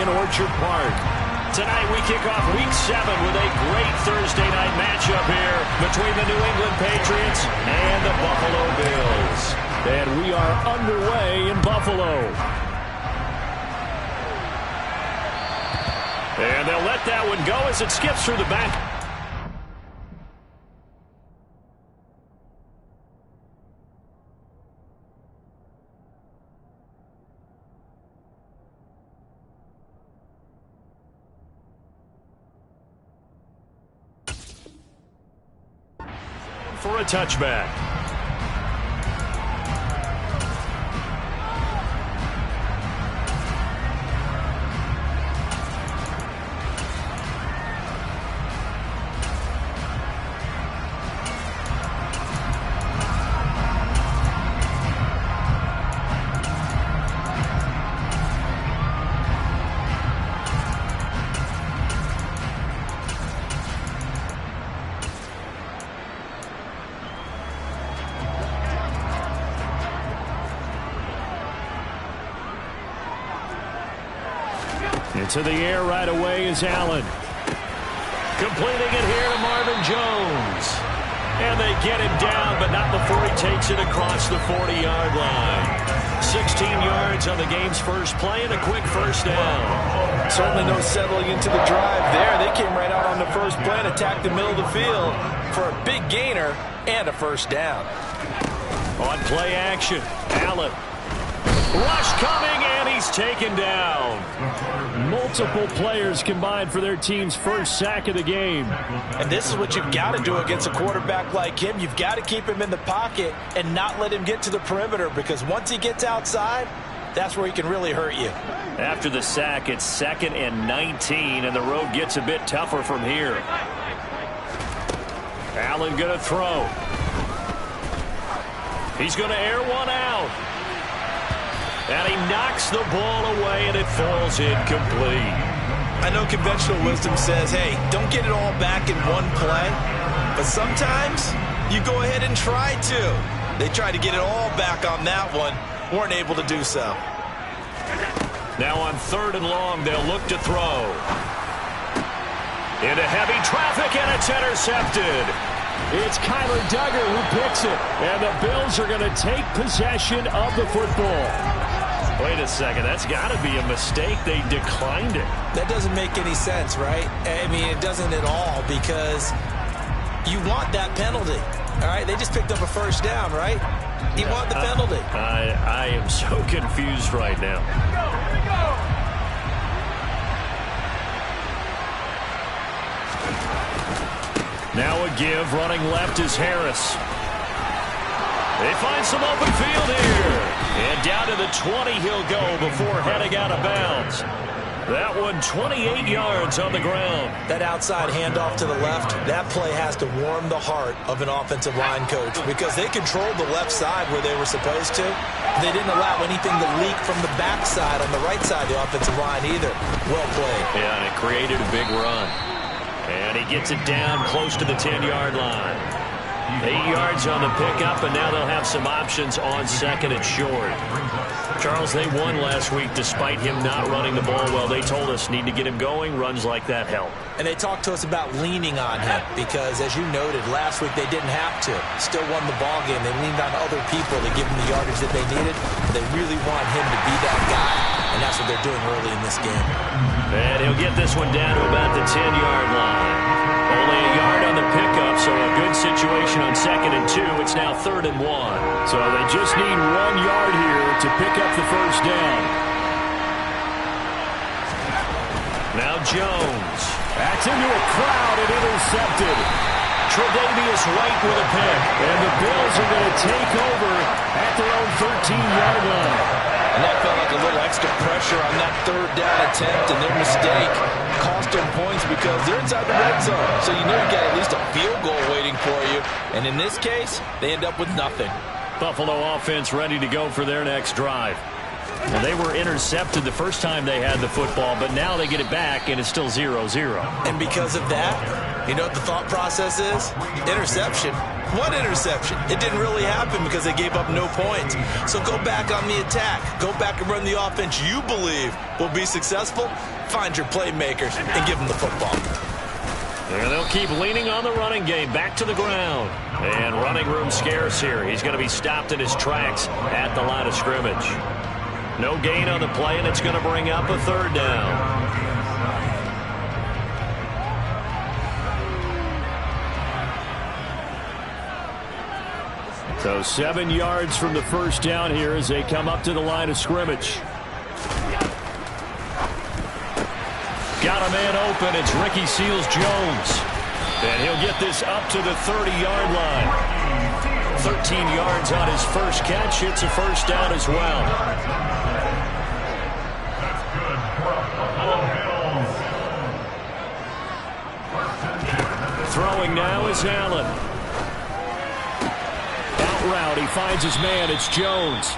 in Orchard Park. Tonight we kick off Week 7 with a great Thursday night matchup here between the New England Patriots and the Buffalo Bills. And we are underway in Buffalo. And they'll let that one go as it skips through the back. For a touchback. Into the air right away is Allen. Completing it here to Marvin Jones. And they get him down, but not before he takes it across the 40-yard line. 16 yards on the game's first play and a quick first down. Certainly no settling into the drive there. They came right out on the first play and attacked the middle of the field for a big gainer and a first down. On play action, Allen. Rush coming, and he's taken down. Multiple players combined for their team's first sack of the game. And this is what you've got to do against a quarterback like him. You've got to keep him in the pocket and not let him get to the perimeter, because once he gets outside, that's where he can really hurt you. After the sack, it's 2nd and 19, and the road gets a bit tougher from here. Allen going to throw. He's going to air one out. And he knocks the ball away, and it falls incomplete. I know conventional wisdom says, hey, don't get it all back in one play. But sometimes you go ahead and try to. They tried to get it all back on that one. Weren't able to do so. Now on 3rd and long, they'll look to throw. Into heavy traffic, and it's intercepted. It's Kyler Duggar who picks it. And the Bills are going to take possession of the football. Wait a second, that's got to be a mistake. They declined it. That doesn't make any sense, right? I mean, it doesn't at all, because you want that penalty. All right, they just picked up a first down, right? You want the penalty. I am so confused right now. Now a give, running left is Harris. They find some open field here. And down to the 20 he'll go before heading out of bounds. That one 28 yards on the ground. That outside handoff to the left, that play has to warm the heart of an offensive line coach, because they controlled the left side where they were supposed to. They didn't allow anything to leak from the backside on the right side of the offensive line either. Well played. Yeah, and it created a big run. And he gets it down close to the 10-yard line. 8 yards on the pickup, and now they'll have some options on 2nd and short. Charles, they won last week despite him not running the ball well. They told us need to get him going. Runs like that help. And they talked to us about leaning on him, because, as you noted, last week they didn't have to. Still won the ball game. They leaned on other people to give them the yardage that they needed. They really want him to be that guy, and that's what they're doing early in this game. And he'll get this one down to about the 10-yard line. Only a yard on the pickup, so a good situation on 2nd and 2. It's now 3rd and 1. So they just need 1 yard here to pick up the first down. Now Jones. That's into a crowd and intercepted. Tre'Davious White with a pick. And the Bills are going to take over at their own 13-yard line. And that felt like a little extra pressure on that 3rd down attempt, and their mistake cost them points because they're inside the red zone. So you know you got at least a field goal waiting for you. And in this case, they end up with nothing. Buffalo offense ready to go for their next drive. And they were intercepted the first time they had the football, but now they get it back, and it's still 0-0. And because of that, You know what the thought process is? Interception. What interception? It didn't really happen because they gave up no points. So go back on the attack. Go back and run the offense you believe will be successful. Find your playmakers and give them the football. And they'll keep leaning on the running game. Back to the ground. And running room scarce here. He's going to be stopped in his tracks at the line of scrimmage. No gain on the play, and it's going to bring up a third down. So 7 yards from the first down here as they come up to the line of scrimmage. Got a man open. It's Ricky Seals-Jones. And he'll get this up to the 30-yard line. 13 yards on his first catch. It's a first down as well. Throwing now is Allen. Out route, he finds his man. It's Jones.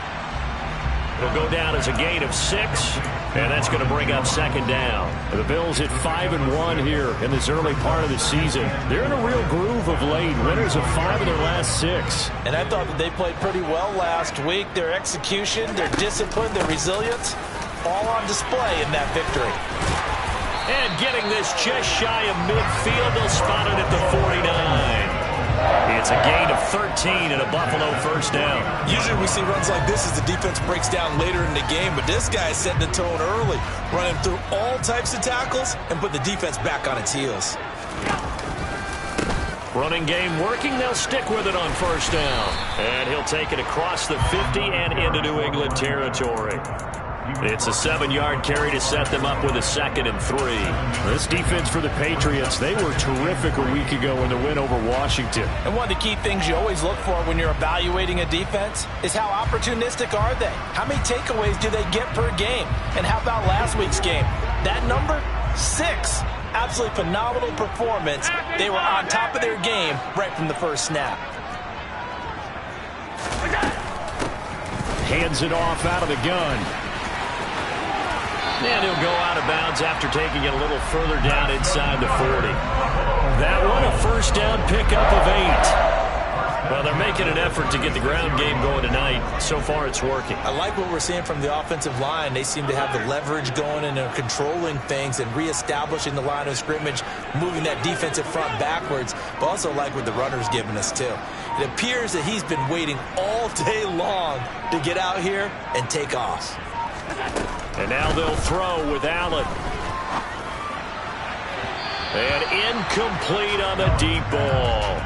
It'll go down as a gain of 6, and that's going to bring up second down. The Bills at 5-1 here in this early part of the season. They're in a real groove of late. Winners of 5 of their last 6. And I thought that they played pretty well last week. Their execution, their discipline, their resilience, all on display in that victory. And getting this just shy of midfield, they'll spot it at the 49. It's a gain of 13 and a Buffalo first down. Usually we see runs like this as the defense breaks down later in the game, but this guy is setting the tone early, running through all types of tackles and put the defense back on its heels. Running game working. They'll stick with it on first down. And he'll take it across the 50 and into New England territory. It's a 7-yard carry to set them up with a 2nd and 3. This defense for the Patriots, they were terrific a week ago in the win over Washington. And one of the key things you always look for when you're evaluating a defense is how opportunistic are they? How many takeaways do they get per game? And how about last week's game? That number, 6. Absolutely phenomenal performance. They were on top of their game right from the first snap. Hands it off out of the gun. And he'll go out of bounds after taking it a little further down inside the 40. That one, a first down pickup of 8. Well, they're making an effort to get the ground game going tonight. So far, it's working. I like what we're seeing from the offensive line. They seem to have the leverage going and they're controlling things and reestablishing the line of scrimmage, moving that defensive front backwards, but also like what the runner's giving us, too. It appears that he's been waiting all day long to get out here and take off. And now they'll throw with Allen. And incomplete on the deep ball.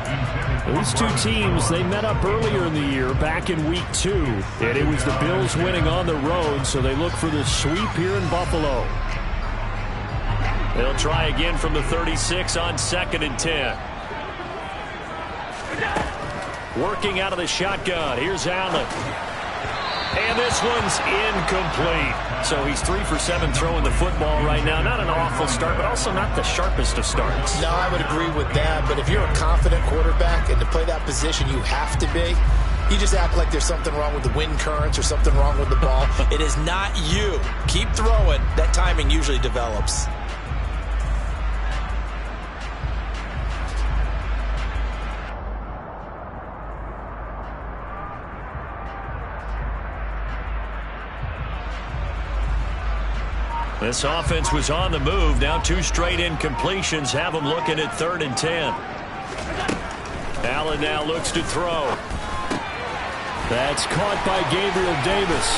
These two teams, they met up earlier in the year, back in week 2. And it was the Bills winning on the road, so they look for the sweep here in Buffalo. They'll try again from the 36 on 2nd and 10. Working out of the shotgun. Here's Allen. And this one's incomplete. So he's 3 for 7 throwing the football right now. Not an awful start, but also not the sharpest of starts. No, I would agree with that. But if you're a confident quarterback and to play that position you have to be, you just act like there's something wrong with the wind currents or something wrong with the ball. It is not you. Keep throwing. That timing usually develops. This offense was on the move. Now 2 straight incompletions have them looking at 3rd and 10. Allen now looks to throw. That's caught by Gabriel Davis.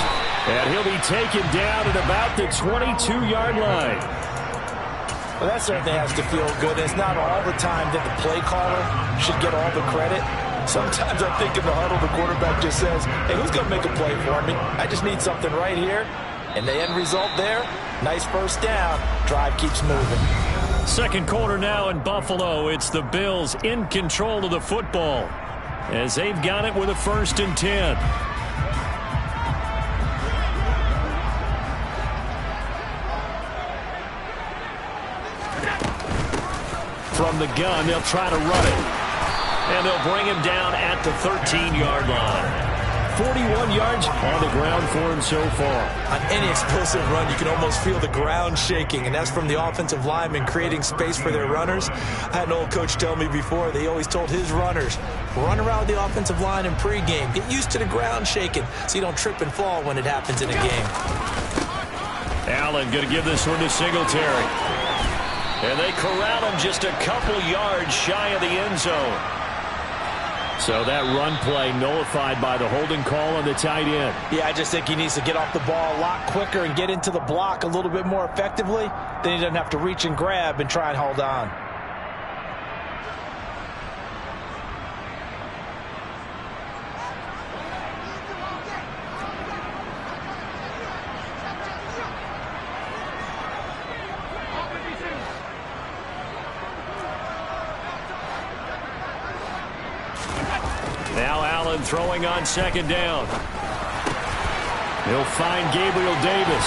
And he'll be taken down at about the 22-yard line. Well, that certainly has to feel good. It's not all the time that the play caller should get all the credit. Sometimes I think in the huddle, the quarterback just says, hey, who's going to make a play for me? I just need something right here. And the end result there, nice first down. Drive keeps moving. Second quarter now in Buffalo. It's the Bills in control of the football as they've got it with a 1st and 10. From the gun, they'll try to run it. And they'll bring him down at the 13-yard line. 41 yards on the ground for him so far. On any explosive run, you can almost feel the ground shaking, and that's from the offensive linemen creating space for their runners. I had an old coach tell me before, they always told his runners, run around the offensive line in pregame. Get used to the ground shaking so you don't trip and fall when it happens in a game. Allen going to give this one to Singletary. And they corral him just a couple yards shy of the end zone. So that run play nullified by the holding call on the tight end. Yeah, I just think he needs to get off the ball a lot quicker and get into the block a little bit more effectively. Then he doesn't have to reach and grab and try and hold on. Now Allen throwing on second down. He'll find Gabriel Davis.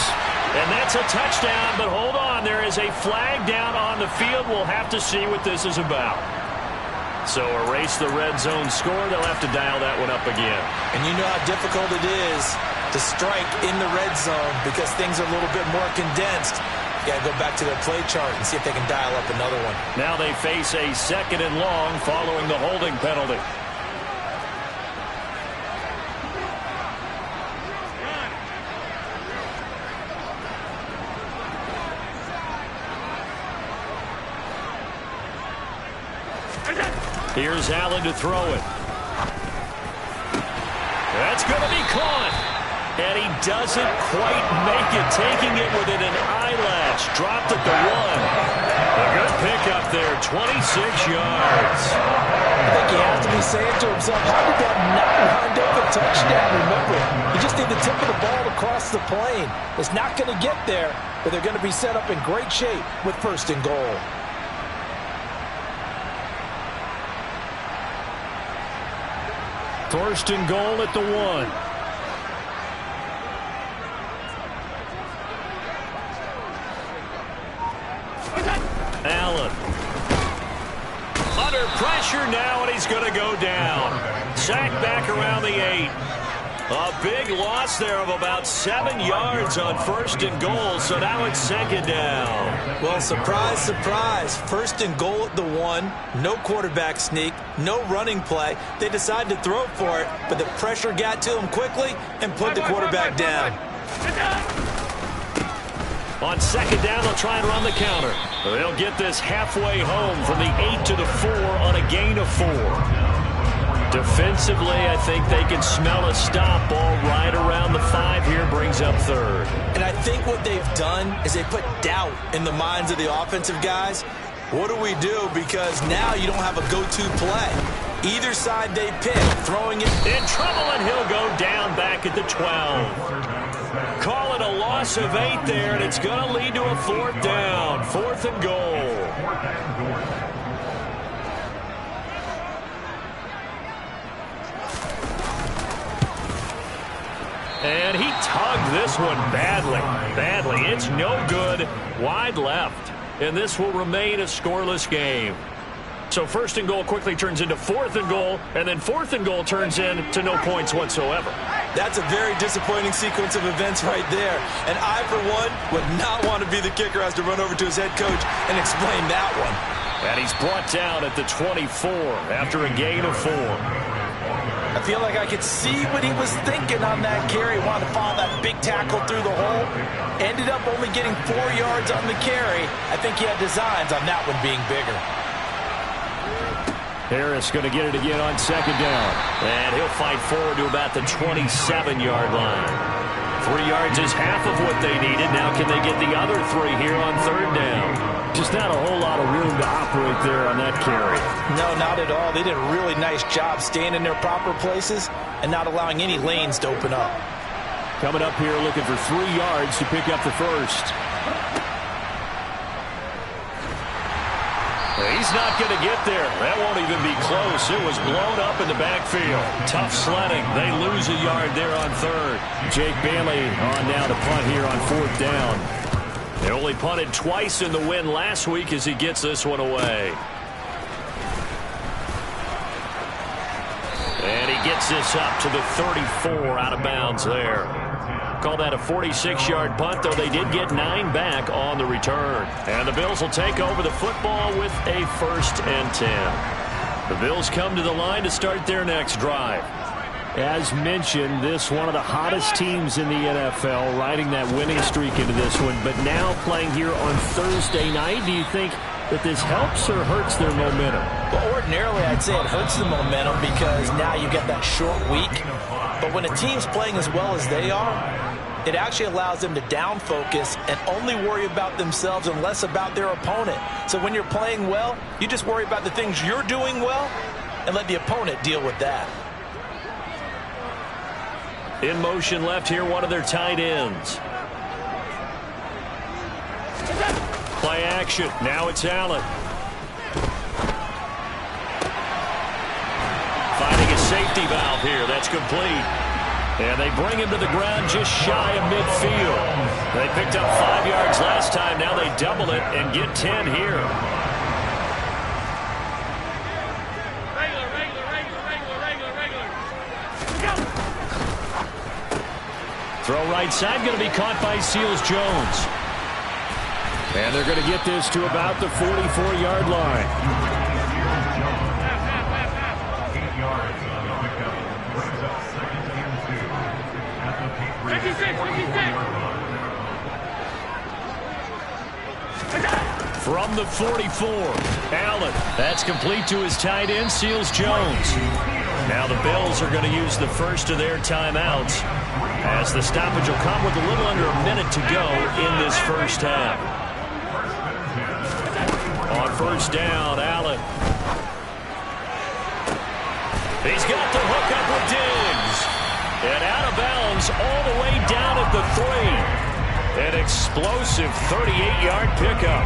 And that's a touchdown, but hold on. There is a flag down on the field. We'll have to see what this is about. So erase the red zone score. They'll have to dial that one up again. And you know how difficult it is to strike in the red zone because things are a little bit more condensed. You got to go back to their play chart and see if they can dial up another one. Now they face a 2nd and long following the holding penalty. Here's Allen to throw it. That's going to be caught. And he doesn't quite make it, taking it within an eyelash. Dropped at the 1. A good pickup there, 26 yards. I think he has to be saying to himself, how did that not wind up a touchdown? Remember, you just need the tip of the ball across the plane. It's not going to get there, but they're going to be set up in great shape with 1st and goal. First and goal at the 1. Allen. Under pressure now, and he's going to go down. Sacked back around the 8. A big loss there of about 7 yards on 1st and goal, so now it's 2nd down. Well, surprise, surprise. 1st and goal at the 1. No quarterback sneak. No running play. They decided to throw for it, but the pressure got to them quickly and put the quarterback down. On 2nd down, they'll try and run the counter. They'll get this halfway home from the 8 to the 4 on a gain of 4. Defensively, I think they can smell a stop. Ball right around the 5 here, brings up 3rd. And I think what they've done is they put doubt in the minds of the offensive guys. What do we do? Because now you don't have a go-to play. Either side they pick, throwing it. In trouble, and he'll go down back at the 12. Call it a loss of 8 there, and it's going to lead to a 4th down. 4th and goal. And he tugged this one badly. It's no good. Wide left. And this will remain a scoreless game. So 1st and goal quickly turns into 4th and goal, and then 4th and goal turns into no points whatsoever. That's a very disappointing sequence of events right there. And I, for one, would not want to be the kicker who has to run over to his head coach and explain that one. And he's brought down at the 24 after a gain of 4. I feel like I could see what he was thinking on that carry. Wanted to follow that big tackle through the hole. Ended up only getting 4 yards on the carry. I think he had designs on that one being bigger. Harris going to get it again on 2nd down. And he'll fight forward to about the 27-yard line. 3 yards is half of what they needed. Now can they get the other 3 here on 3rd down? Just not a whole lot of room to operate there on that carry. No, not at all. They did a really nice job staying in their proper places and not allowing any lanes to open up. Coming up here looking for 3 yards to pick up the 1st. He's not going to get there. That won't even be close. It was blown up in the backfield. Tough sledding. They lose a yard there on 3rd. Jake Bailey on now to punt here on 4th down. They only punted twice in the win last week as he gets this one away. And he gets this up to the 34, out of bounds there. Call that a 46-yard punt, though they did get 9 back on the return. And the Bills will take over the football with a 1st and 10. The Bills come to the line to start their next drive. As mentioned, this one of the hottest teams in the NFL, riding that winning streak into this one, but now playing here on Thursday night. Do you think that this helps or hurts their momentum? Well, ordinarily, I'd say it hurts the momentum because now you get that short week. But when a team's playing as well as they are, it actually allows them to down focus and only worry about themselves and less about their opponent. So when you're playing well, you just worry about the things you're doing well and let the opponent deal with that. In motion left here, one of their tight ends. Play action. Now it's Allen. Finding a safety valve here. That's complete. And they bring him to the ground just shy of midfield. They picked up 5 yards last time. Now they double it and get 10 here. Throw right side, going to be caught by Seals-Jones. And they're going to get this to about the 44-yard line. From the 44, Allen. That's complete to his tight end, Seals-Jones. Now the Bills are going to use the first of their timeouts, as the stoppage will come with a little under a minute to go in this first half. On first down, Allen. He's got the hook up with Diggs. And out of bounds all the way down at the 3. An explosive 38-yard pickup.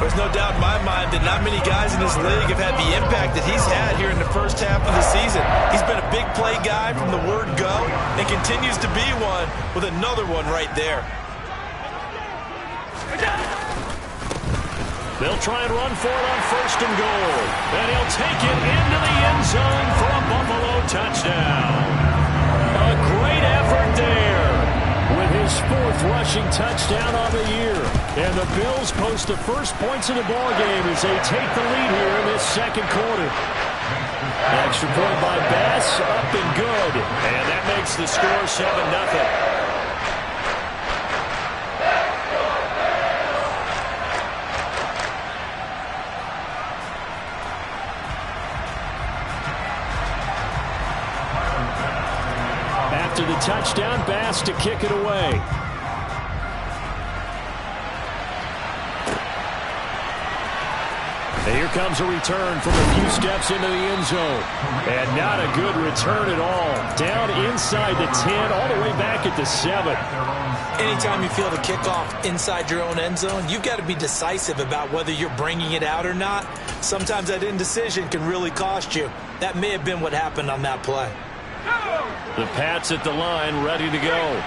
There's no doubt in my mind that not many guys in this league have had the impact that he's had here in the first half of the season. He's been a big play guy from the word go and continues to be one with another one right there. They'll try and run for it on first and goal. And he'll take it into the end zone for a Buffalo touchdown. A great effort there, with his 4th rushing touchdown on the year. And the Bills post the first points of the ball game as they take the lead here in this second quarter. Extra point by Bass, up and good. And that makes the score 7-0. After the touchdown, Bass to kick it away. And here comes a return from a few steps into the end zone. And not a good return at all. Down inside the 10, all the way back at the 7. Anytime you feel the kickoff inside your own end zone, you've got to be decisive about whether you're bringing it out or not. Sometimes that indecision can really cost you. That may have been what happened on that play. The Pats at the line, ready to go.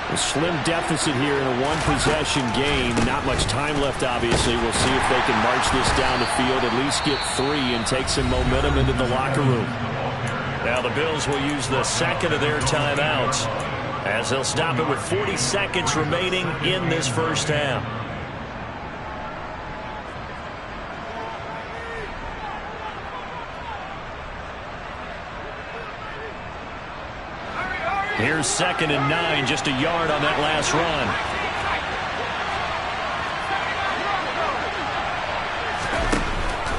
A slim deficit here in a one-possession game. Not much time left, obviously. We'll see if they can march this down the field, at least get 3, and take some momentum into the locker room. Now the Bills will use the second of their timeouts, as they'll stop it with 40 seconds remaining in this first half. Here's 2nd and 9, just a yard on that last run.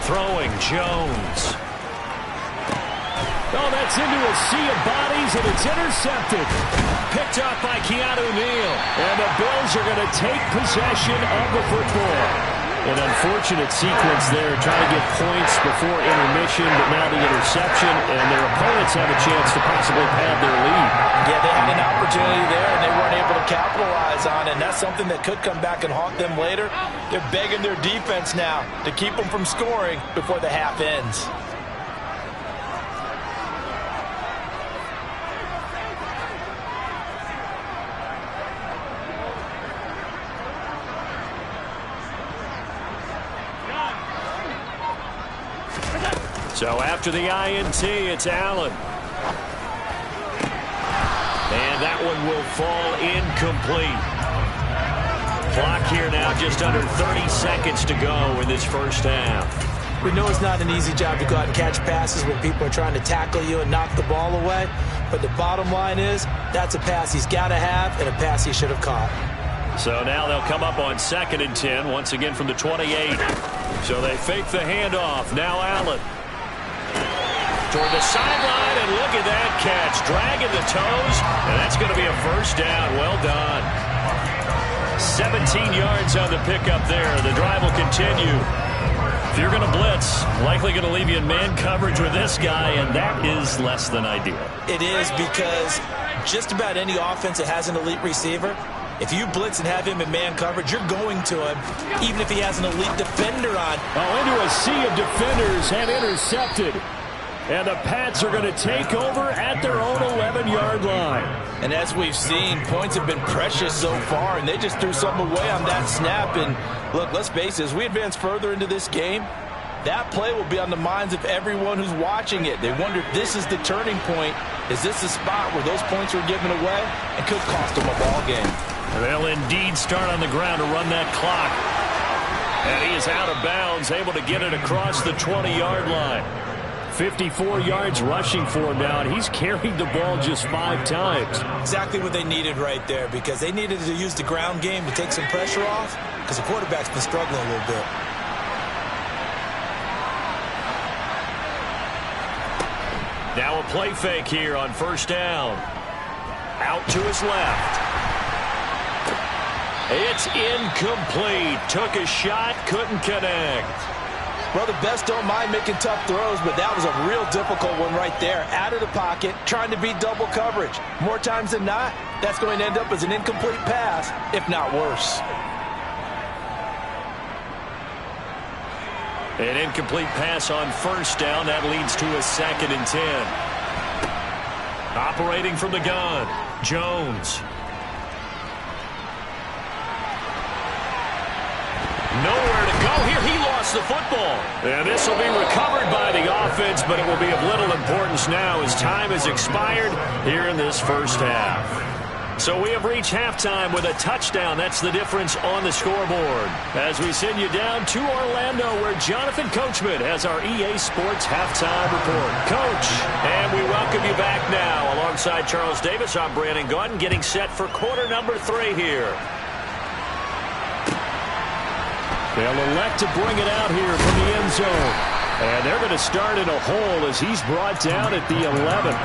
Throwing, Jones. Oh, that's into a sea of bodies, and it's intercepted. Picked up by Keanu Neal. And the Bills are going to take possession of the football. An unfortunate sequence there, trying to get points before intermission, but now the interception, and their opponents have a chance to possibly pad their lead. Yeah, they had an opportunity there, and they weren't able to capitalize on it, and that's something that could come back and haunt them later. They're begging their defense now to keep them from scoring before the half ends. So after the INT, it's Allen. one will fall incomplete. Clock here now, just under 30 seconds to go in this first half. We know it's not an easy job to go out and catch passes when people are trying to tackle you and knock the ball away. But the bottom line is, that's a pass he's got to have and a pass he should have caught. So now they'll come up on 2nd and 10, once again from the 28. So they fake the handoff. Now Allen. Toward the sideline, and look at that catch. Dragging the toes, and that's going to be a first down. Well done. 17 yards on the pickup there. The drive will continue. If you're going to blitz, likely going to leave you in man coverage with this guy, and that is less than ideal. It is, because just about any offense that has an elite receiver, if you blitz and have him in man coverage, you're going to him, even if he has an elite defender on. Oh, into a sea of defenders and intercepted. And the Pats are going to take over at their own 11-yard line. And as we've seen, points have been precious so far, and they just threw something away on that snap. And look, let's face it, as we advance further into this game, that play will be on the minds of everyone who's watching it. They wonder if this is the turning point. Is this the spot where those points were given away and could cost them a ball game? They'll indeed start on the ground to run that clock. And he is out of bounds, able to get it across the 20-yard line. 54 yards rushing for him now, and he's carried the ball just 5 times. Exactly what they needed right there, because they needed to use the ground game to take some pressure off, because the quarterback's been struggling a little bit. Now a play fake here on first down. Out to his left. It's incomplete. Took a shot, couldn't connect. Well, the best don't mind making tough throws, but that was a real difficult one right there. Out of the pocket, trying to beat double coverage. More times than not, that's going to end up as an incomplete pass, if not worse. An incomplete pass on first down. That leads to a 2nd and 10. Operating from the gun, Jones. Nowhere to go here. He lost the football. And this will be recovered by the offense, but it will be of little importance now as time has expired here in this first half. So we have reached halftime with a touchdown. That's the difference on the scoreboard. As we send you down to Orlando, where Jonathan Coachman has our EA Sports halftime report. Coach, and we welcome you back now. Alongside Charles Davis, I'm Brandon Gaudin, getting set for quarter number 3 here. They'll elect to bring it out here from the end zone. And they're going to start in a hole as he's brought down at the 11.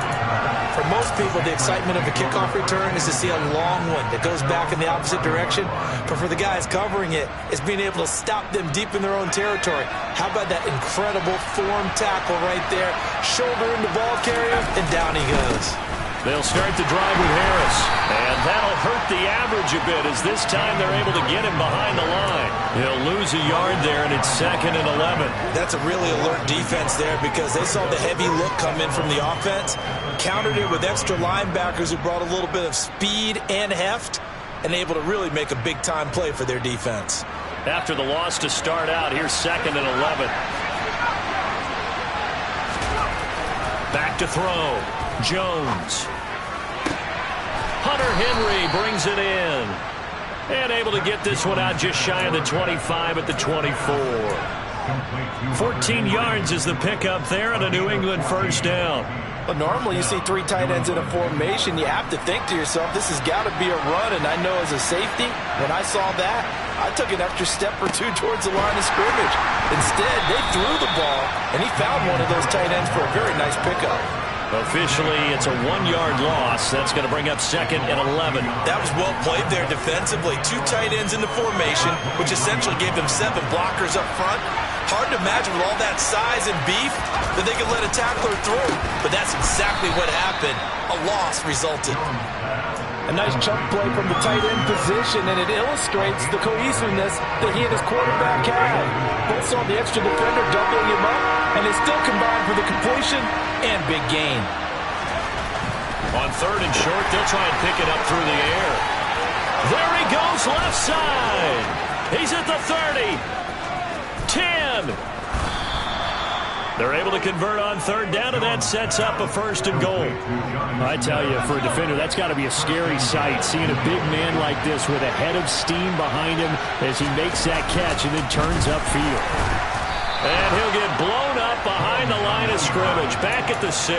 For most people, the excitement of a kickoff return is to see a long one that goes back in the opposite direction. But for the guys covering it, it's being able to stop them deep in their own territory. How about that incredible form tackle right there? Shoulder into ball carrier, and down he goes. They'll start the drive with Harris, and that'll hurt the average a bit as this time they're able to get him behind the line. He'll lose a yard there, and it's 2nd and 11. That's a really alert defense there, because they saw the heavy look come in from the offense, countered it with extra linebackers who brought a little bit of speed and heft, and able to really make a big-time play for their defense. After the loss to start out, here's 2nd and 11. Back to throw. Jones. Hunter Henry brings it in. And able to get this one out just shy of the 25 at the 24. 14 yards is the pickup there on a New England first down. But normally you see 3 tight ends in a formation. You have to think to yourself, this has got to be a run. And I know as a safety, when I saw that, I took an extra step or 2 towards the line of scrimmage. Instead, they threw the ball, and he found one of those tight ends for a very nice pickup. Officially, it's a 1-yard loss. That's going to bring up 2nd and 11. That was well played there defensively. 2 tight ends in the formation, which essentially gave them 7 blockers up front. Hard to imagine with all that size and beef that they could let a tackler through. But that's exactly what happened. A loss resulted. A nice chunk play from the tight end position, and it illustrates the cohesiveness that he and his quarterback had. Both saw the extra defender doubling him up, and they still combined for the completion and big gain. On 3rd and short, they'll try and pick it up through the air. There he goes, left side. He's at the 30. 10. They're able to convert on third down, and that sets up a 1st and goal. I tell you, for a defender, that's got to be a scary sight, seeing a big man like this with a head of steam behind him as he makes that catch and then turns upfield. And he'll get blown up behind the line of scrimmage, back at the 6.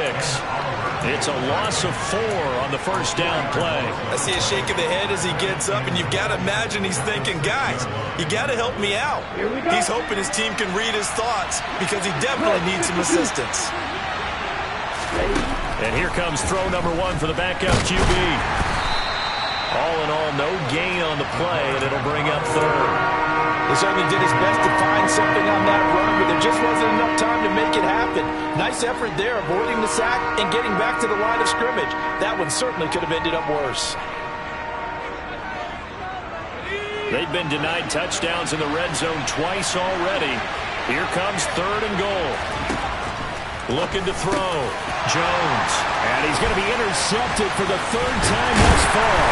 It's a loss of 4 on the 1st down play. I see a shake of the head as he gets up, and you've got to imagine he's thinking, guys, you got to help me out. He's hoping his team can read his thoughts because he definitely needs some assistance. And here comes throw number 1 for the backup QB. All in all, no gain on the play, and it'll bring up 3rd. He certainly did his best to find something on that run, but there just wasn't enough time to make it happen. Nice effort there, avoiding the sack and getting back to the line of scrimmage. That one certainly could have ended up worse. They've been denied touchdowns in the red zone twice already. Here comes 3rd and goal. Looking to throw. Jones. And he's going to be intercepted for the 3rd time thus far.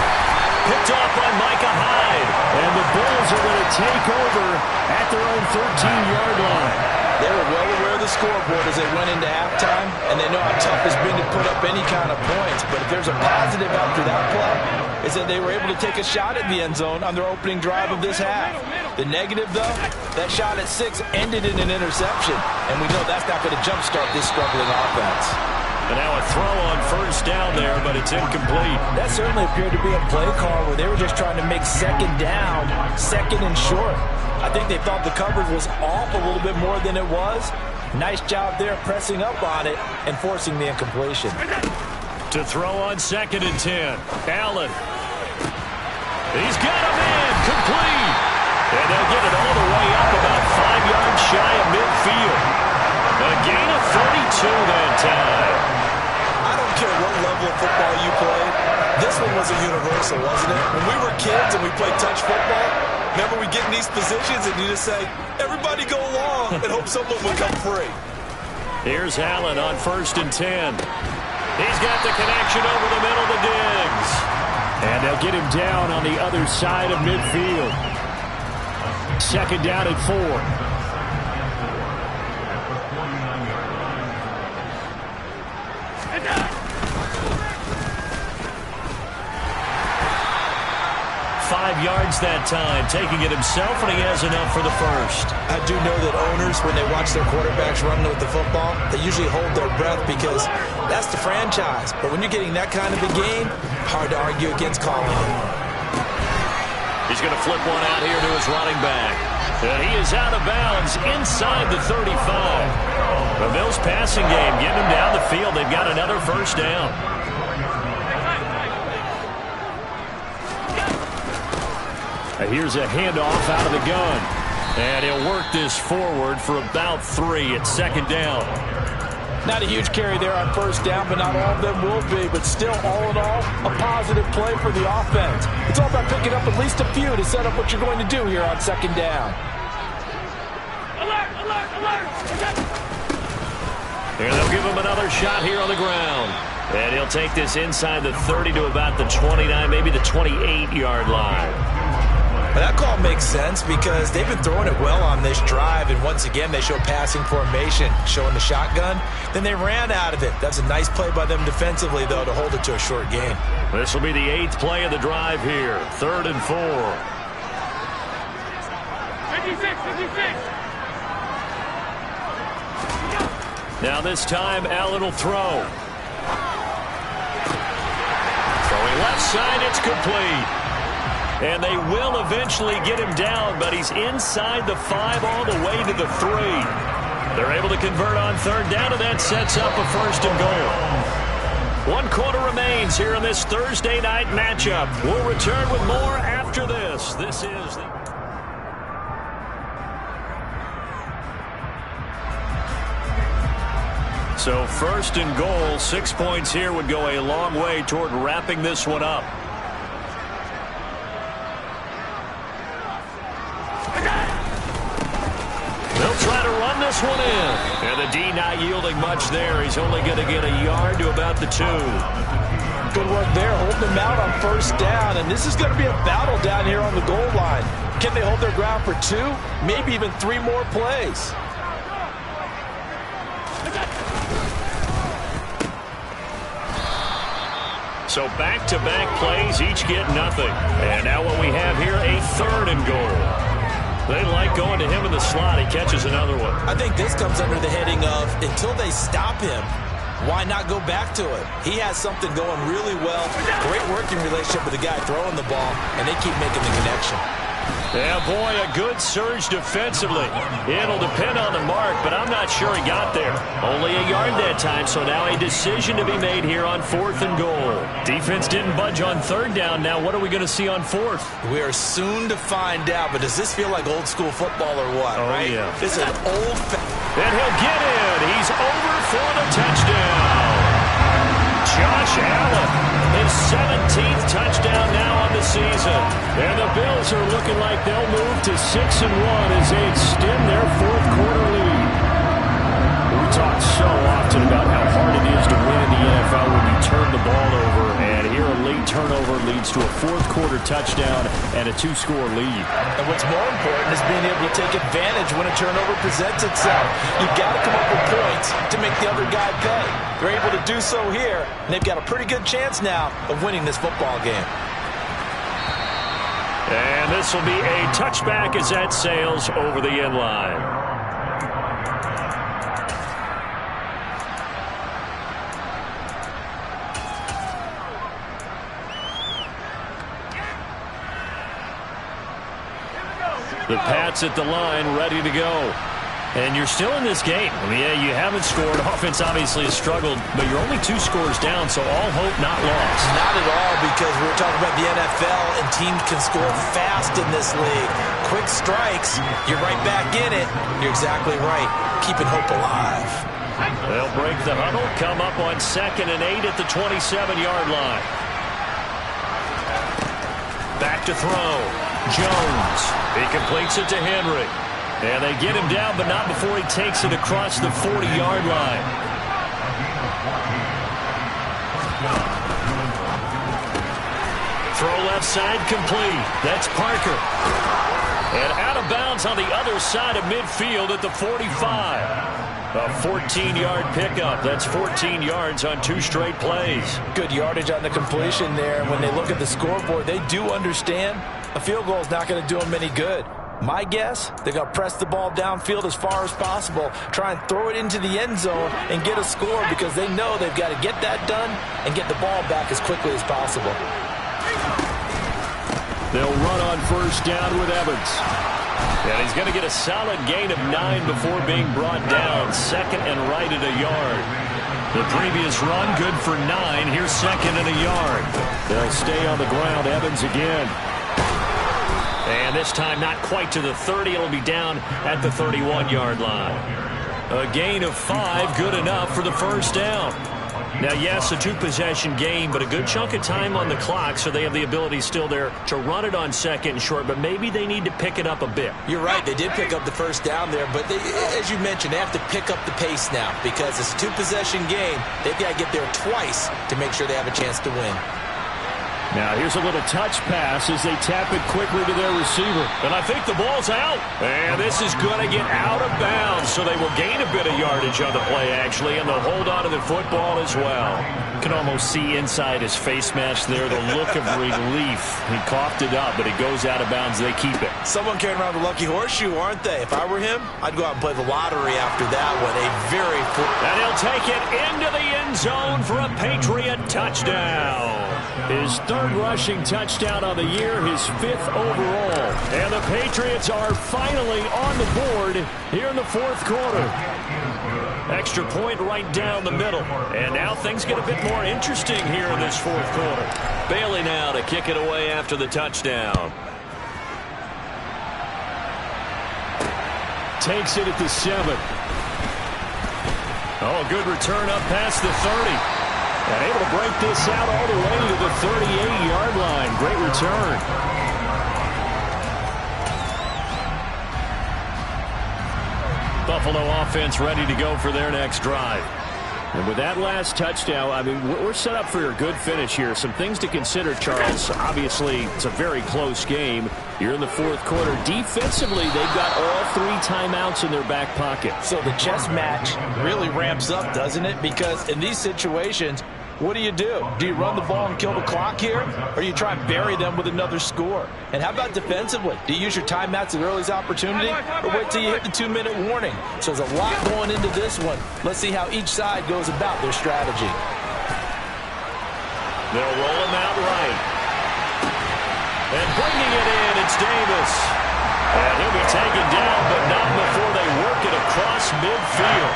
Picked off by Micah Hyde. And the Bills are going to take over at their own 13-yard line. They were well aware of the scoreboard as they went into halftime, and they know how tough it's been to put up any kind of points. But if there's a positive after that play, it's that they were able to take a shot at the end zone on their opening drive of this half. The negative, though, that shot at 6 ended in an interception, and we know that's not going to jumpstart this struggling offense. And now a throw on 1st down there, but it's incomplete. That certainly appeared to be a play call where they were just trying to make 2nd down, 2nd and short. I think they thought the coverage was off a little bit more than it was. Nice job there pressing up on it and forcing the incompletion. To throw on 2nd and 10. Allen. He's got a man. Complete. And they'll get it all the way up about 5 yards shy of midfield. A gain of 32 that time. I don't care what level of football you played. This one was a universal, wasn't it? When we were kids and we played touch football, remember we get in these positions and you just say, everybody go along and hope someone will come free. Here's Allen on 1st and 10. He's got the connection over the middle to Diggs. And they'll get him down on the other side of midfield. 2nd down and 4. 5 yards that time, taking it himself, and he has enough for the 1st. I do know that owners, when they watch their quarterbacks run with the football, they usually hold their breath because that's the franchise. But when you're getting that kind of a game, hard to argue against calling it. He's going to flip one out here to his running back. And he is out of bounds inside the 35. The Bills passing game, getting him down the field. They've got another 1st down. Here's a handoff out of the gun. And he'll work this forward for about 3 at 2nd down. Not a huge carry there on 1st down, but not all of them will be. But still, all in all, a positive play for the offense. It's all about picking up at least a few to set up what you're going to do here on 2nd down. Alert, alert, alert! Here they'll give him another shot here on the ground. And he'll take this inside the 30 to about the 29, maybe the 28-yard line. That call makes sense because they've been throwing it well on this drive, and once again they show passing formation, showing the shotgun. Then they ran out of it. That's a nice play by them defensively, though, to hold it to a short gain. This will be the 8th play of the drive here, 3rd and 4. 56, 56. Now this time Allen will throw. Throwing left side, it's complete. And they will eventually get him down, but he's inside the 5 all the way to the 3. They're able to convert on 3rd down, and that sets up a 1st and goal. 1 quarter remains here in this Thursday night matchup. We'll return with more after this. This is the... So 1st and goal, 6 points here would go a long way toward wrapping this one up. They'll try to run this one in. And the D not yielding much there. He's only going to get a yard to about the 2. Good work there, holding them out on 1st down. And this is going to be a battle down here on the goal line. Can they hold their ground for 2? Maybe even 3 more plays. So back-to-back plays, each get nothing. And now what we have here, a 3rd and goal. They like going to him in the slot. He catches another one. I think this comes under the heading of until they stop him, why not go back to it? He has something going really well. Great working relationship with the guy throwing the ball, and they keep making the connection. Yeah, boy, a good surge defensively. It'll depend on the mark, but I'm not sure he got there. Only a yard that time, so now a decision to be made here on 4th and goal. Defense didn't budge on 3rd down. Now what are we going to see on 4th? We are soon to find out, but does this feel like old school football or what, right? Yeah. This is an old... And he'll get in. He's over for the touchdown. Josh Allen, his 17th touchdown now on the season. And the Bills are looking like they'll move to 6-1 as they extend their 4th quarter lead. We talk so often about how hard it is to win in the NFL when you turn the ball over. And here a late turnover leads to a 4th quarter touchdown and a 2-score lead. And what's more important is being able to take advantage when a turnover presents itself. You've got to come up with points to make the other guy pay. They're able to do so here, and they've got a pretty good chance now of winning this football game. And this will be a touchback as that sails over the end line. The Pats at the line, ready to go. And you're still in this game. I mean, yeah, you haven't scored. Offense obviously has struggled, but you're only 2 scores down, so all hope not lost. Not at all, because we were talking about the NFL, and teams can score fast in this league. Quick strikes, you're right back in it. You're exactly right. Keeping hope alive. They'll break the huddle, come up on 2nd and 8 at the 27-yard line. Back to throw. Jones. He completes it to Henry. And they get him down, but not before he takes it across the 40-yard line. Throw left side complete. That's Parker. And out of bounds on the other side of midfield at the 45. A 14-yard pickup. That's 14 yards on 2 straight plays. Good yardage on the completion there. When they look at the scoreboard, they do understand a field goal is not going to do them any good. My guess, they're going to press the ball downfield as far as possible, try and throw it into the end zone and get a score because they know they've got to get that done and get the ball back as quickly as possible. They'll run on 1st down with Evans. And he's going to get a solid gain of 9 before being brought down. 2nd and right at a yard. The previous run, good for 9. Here's 2nd and a yard. They'll stay on the ground. Evans again. And this time not quite to the 30. It'll be down at the 31-yard line. A gain of 5, good enough for the 1st down. Now, yes, a 2-possession game, but a good chunk of time on the clock, so they have the ability still there to run it on 2nd and short, but maybe they need to pick it up a bit. You're right. They did pick up the 1st down there, but they, as you mentioned, they have to pick up the pace now because it's a 2-possession game. They've got to get there twice to make sure they have a chance to win. Now here's a little touch pass as they tap it quickly to their receiver. And I think the ball's out. And this is going to get out of bounds, so they will gain a bit of yardage on the play, actually, and they'll hold on to the football as well. You can almost see inside his face mask there the look of relief. He coughed it up, but it goes out of bounds. They keep it. Someone carrying around the lucky horseshoe, aren't they? If I were him, I'd go out and play the lottery after that one. And he'll take it into the end zone for a Patriot touchdown. His 3rd rushing touchdown on the year, his 5th overall. And the Patriots are finally on the board here in the 4th quarter. Extra point right down the middle. And now things get a bit more interesting here in this 4th quarter. Bailey now to kick it away after the touchdown. Takes it at the 7. Oh, a good return up past the 30. And able to break this out all the way to the 38-yard line. Great return. Buffalo offense ready to go for their next drive. And with that last touchdown, I mean, we're set up for a good finish here. Some things to consider, Charles. Obviously, it's a very close game. Here in the fourth quarter, defensively, they've got all 3 timeouts in their back pocket. So the chess match really ramps up, doesn't it? Because in these situations, what do? Do you run the ball and kill the clock here? Or you try and bury them with another score? And how about defensively? Do you use your timeouts at earliest opportunity? Or wait till you hit the 2-minute warning? So there's a lot going into this one. Let's see how each side goes about their strategy. They'll roll him out right. And bringing it in, it's Davis. And he'll be taken down, but not before they work it across midfield.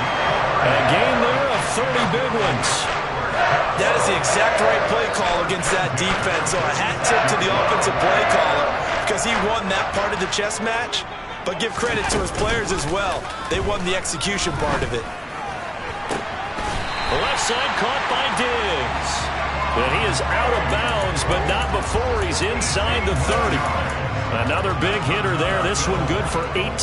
And a game there of 30 big ones. That is the exact right play call against that defense. So a hat tip to the offensive play caller because he won that part of the chess match. But give credit to his players as well. They won the execution part of it. Left side caught by Diggs. And he is out of bounds, but not before he's inside the 30. Another big hitter there. This one good for 18.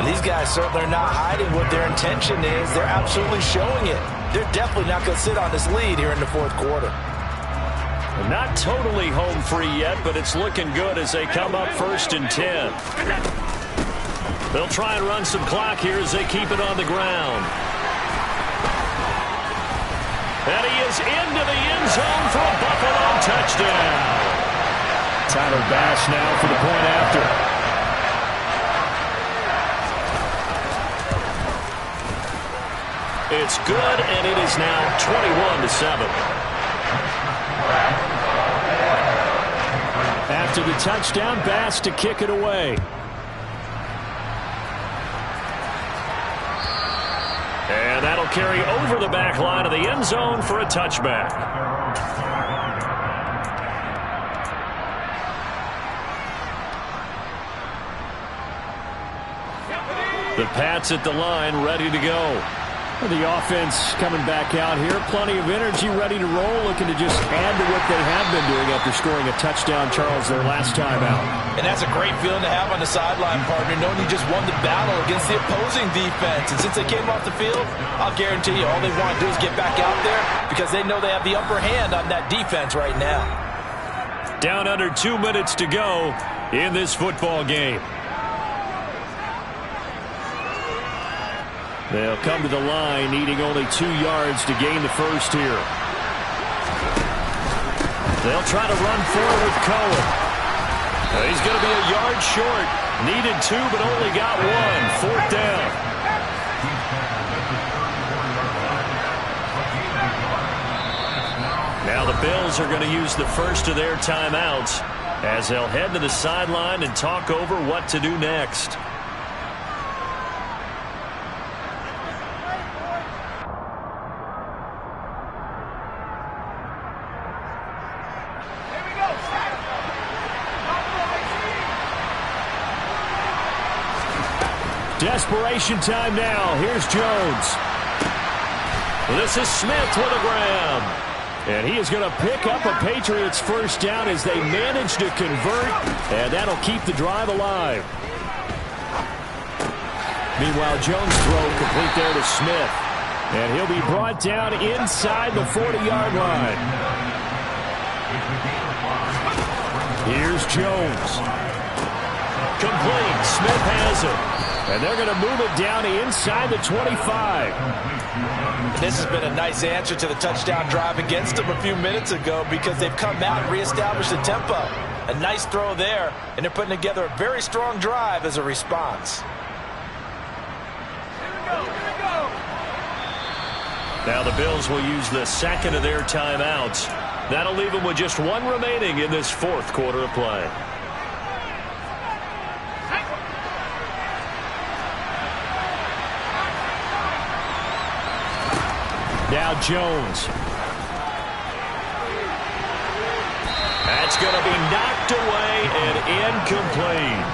These guys certainly are not hiding what their intention is. They're absolutely showing it. They're definitely not going to sit on this lead here in the fourth quarter. Not totally home free yet, but it's looking good as they come up 1st and 10. They'll try and run some clock here as they keep it on the ground. And he is into the end zone for a Buffalo touchdown. Tyler Bass now for the point after. It's good, and it is now 21-7. After the touchdown, Bass to kick it away. And that'll carry over the back line of the end zone for a touchback. The Pats at the line, ready to go. The offense coming back out here. Plenty of energy, ready to roll, looking to just add to what they have been doing after scoring a touchdown, Charles, their last time out. And that's a great feeling to have on the sideline, partner, knowing you just won the battle against the opposing defense. And since they came off the field, I'll guarantee you all they want to do is get back out there because they know they have the upper hand on that defense right now. Down under 2 minutes to go in this football game. They'll come to the line, needing only 2 yards to gain the first here. They'll try to run forward with Cohen. He's going to be a yard short. Needed 2, but only got 1. 4th down. Now the Bills are going to use the first of their timeouts as they'll head to the sideline and talk over what to do next. Desperation time now. Here's Jones. This is Smith with a grab. And he is going to pick up a Patriots first down as they manage to convert, and that'll keep the drive alive. Meanwhile, Jones' throw complete there to Smith. And he'll be brought down inside the 40-yard line. Here's Jones. Complete. Smith has it. And they're going to move it down to inside the 25. This has been a nice answer to the touchdown drive against them a few minutes ago because they've come out and reestablished the tempo. A nice throw there, and they're putting together a very strong drive as a response. Now the Bills will use the second of their timeouts. That'll leave them with just 1 remaining in this fourth quarter of play. Now Jones. That's going to be knocked away and incomplete.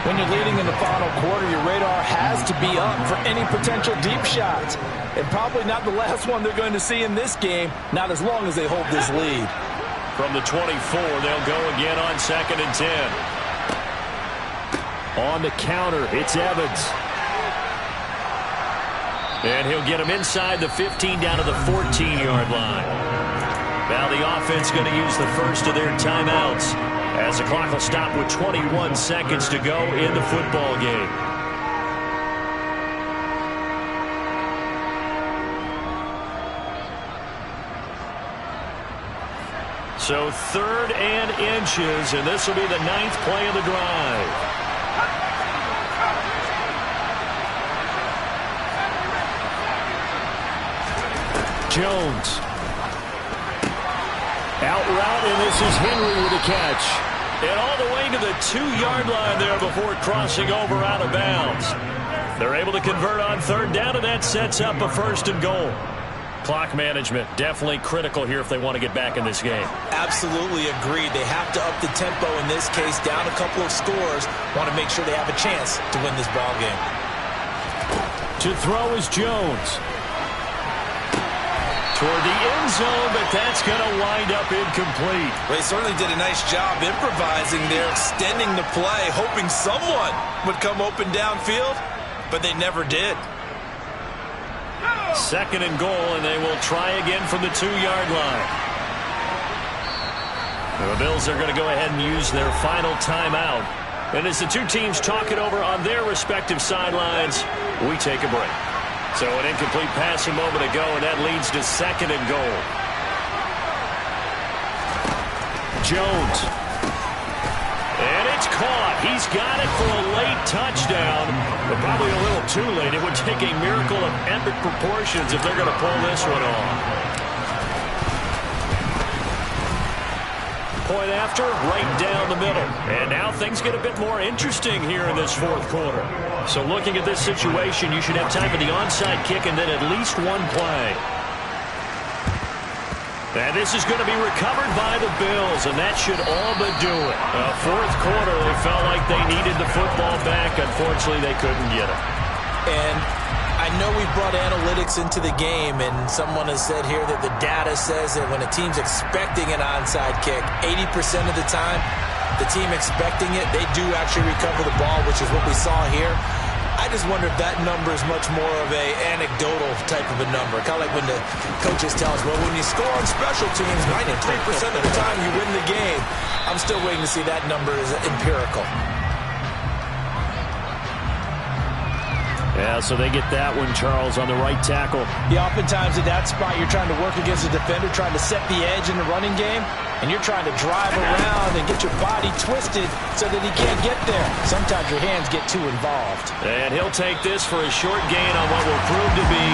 When you're leading in the final quarter, your radar has to be up for any potential deep shots. And probably not the last one they're going to see in this game, not as long as they hold this lead. From the 24, they'll go again on 2nd and 10. On the counter, it's Evans. And he'll get him inside the 15 down to the 14-yard line. Now the offense going to use the first of their timeouts as the clock will stop with 21 seconds to go in the football game. So 3rd and inches, and this will be the 9th play of the drive. Jones. Out route, and this is Henry with a catch. And all the way to the 2-yard line there before crossing over out of bounds. They're able to convert on 3rd down, and that sets up a 1st and goal. Clock management definitely critical here if they want to get back in this game. Absolutely agreed. They have to up the tempo in this case, down a couple of scores. Want to make sure they have a chance to win this ball game. To throw is Jones. Toward the end zone, but that's going to wind up incomplete. Well, he certainly did a nice job improvising there, extending the play, hoping someone would come open downfield, but they never did. 2nd and goal, and they will try again from the 2-yard line. The Bills are going to go ahead and use their final timeout. And as the two teams talk it over on their respective sidelines, we take a break. So an incomplete pass a moment ago, and that leads to 2nd and goal. Jones. And it's caught. He's got it for a late touchdown, but probably a little too late. It would take a miracle of epic proportions if they're going to pull this one off. Point after, right down the middle. And now things get a bit more interesting here in this 4th quarter. So looking at this situation, you should have time for the onside kick and then at least one play. And this is going to be recovered by the Bills, and that should all but do it. 4th quarter, they felt like they needed the football back. Unfortunately, they couldn't get it. And I know we've brought analytics into the game, and someone has said here that the data says that when a team's expecting an onside kick, 80% of the time, the team expecting it, they do actually recover the ball, which is what we saw here. I just wonder if that number is much more of a anecdotal type of a number. Kind of like when the coaches tell us, well, when you score on special teams, 93% of the time you win the game. I'm still waiting to see that number is empirical. Yeah, so they get that one, Charles, on the right tackle. Yeah, oftentimes at that spot, you're trying to work against a defender, trying to set the edge in the running game, and you're trying to drive around and get your body twisted so that he can't get there. Sometimes your hands get too involved. And he'll take this for a short gain on what will prove to be